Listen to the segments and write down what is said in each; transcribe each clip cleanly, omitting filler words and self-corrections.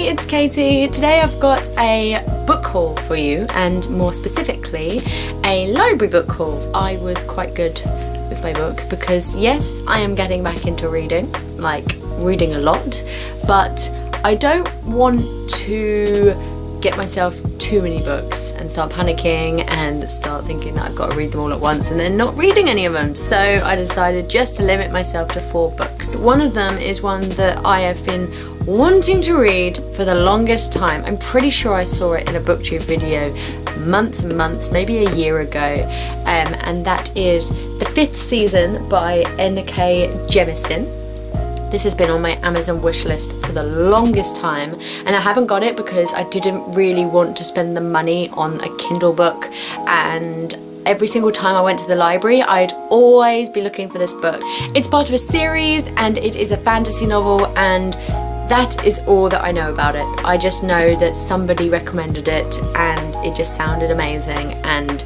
it's Katie. Today I've got a book haul for you, and more specifically a library book haul. I was quite good with my books because yes, I am getting back into reading, like reading a lot, but I don't want to get myself too many books and start panicking and start thinking that I've got to read them all at once and then not reading any of them. So I decided just to limit myself to 4 books. One of them is one that I have been wanting to read for the longest time. I'm pretty sure I saw it in a booktube video months and months, maybe a year ago, and that is The Fifth Season by N.K. Jemisin. This has been on my Amazon wishlist for the longest time, and I haven't got it because I didn't really want to spend the money on a Kindle book, and every single time I went to the library I'd always be looking for this book. It's part of a series and it is a fantasy novel, and that is all that I know about it. I just know that somebody recommended it and it just sounded amazing, and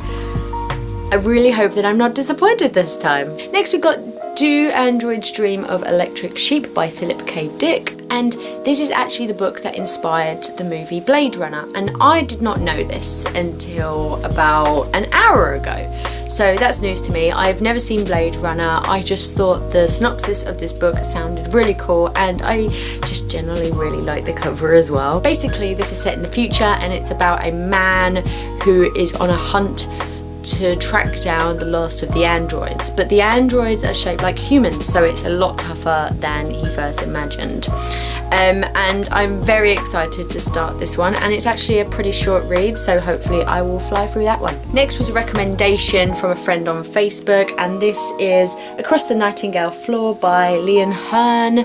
I really hope that I'm not disappointed this time. Next we've got Do Androids Dream of Electric Sheep by Philip K. Dick, and this is actually the book that inspired the movie Blade Runner, and I did not know this until about an hour ago, so that's news to me. I've never seen Blade Runner. I just thought the synopsis of this book sounded really cool, and I just generally really like the cover as well. Basically, this is set in the future and it's about a man who is on a hunt to track down the last of the androids, but the androids are shaped like humans, so it's a lot tougher than he first imagined. And I'm very excited to start this one, and it's actually a pretty short read, so hopefully I will fly through that one. Next was a recommendation from a friend on Facebook, and this is Across the Nightingale Floor by Leon Hearn.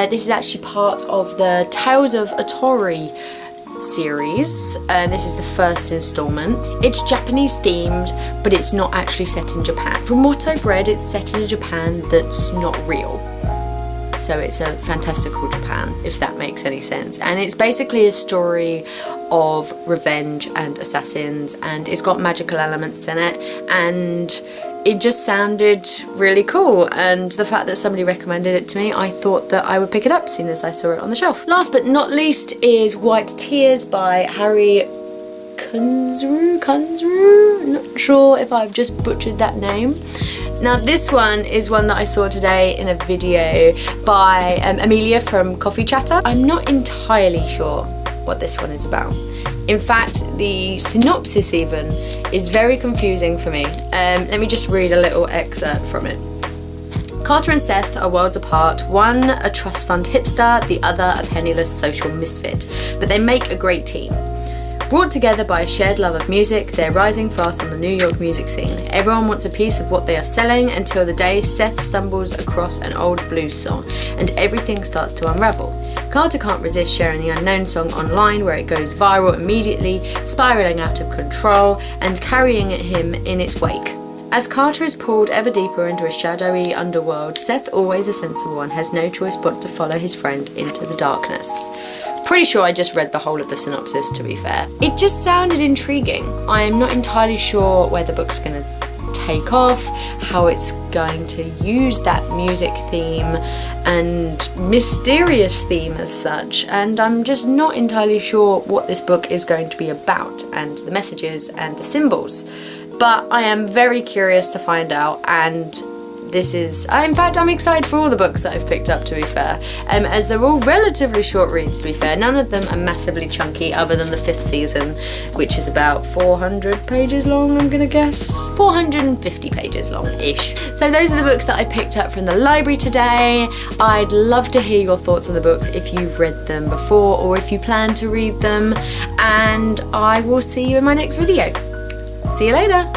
This is actually part of the Tales of Atori series. This is the first installment. It's Japanese themed, but it's not actually set in Japan. From what I've read, it's set in a Japan that's not real. So it's a fantastical Japan, if that makes any sense. And it's basically a story of revenge and assassins, and it's got magical elements in it, and it just sounded really cool, and the fact that somebody recommended it to me, I thought that I would pick it up as soon as I saw it on the shelf. Last but not least is White Tears by Harry Kunzru? Not sure if I've just butchered that name. Now this one is one that I saw today in a video by Amelia from Coffee Chatter. I'm not entirely sure what this one is about. In fact, the synopsis even is very confusing for me. Let me just read a little excerpt from it. Carter and Seth are worlds apart, one a trust fund hipster, the other a penniless social misfit, but they make a great team. Brought together by a shared love of music, they're rising fast on the New York music scene. Everyone wants a piece of what they are selling until the day Seth stumbles across an old blues song and everything starts to unravel. Carter can't resist sharing the unknown song online, where it goes viral immediately, spiraling out of control and carrying him in its wake. As Carter is pulled ever deeper into a shadowy underworld, Seth, always a sensible one, has no choice but to follow his friend into the darkness. Pretty sure I just read the whole of the synopsis, to be fair. It just sounded intriguing. I am not entirely sure where the book's going to take off, how it's going to use that music theme and mysterious theme as such, and I'm just not entirely sure what this book is going to be about and the messages and the symbols. But I am very curious to find out, and this is, in fact, I'm excited for all the books that I've picked up, to be fair, as they're all relatively short reads, to be fair. None of them are massively chunky, other than The Fifth Season, which is about 400 pages long, I'm gonna guess. 450 pages long-ish. So those are the books that I picked up from the library today. I'd love to hear your thoughts on the books if you've read them before or if you plan to read them, and I will see you in my next video. See you later!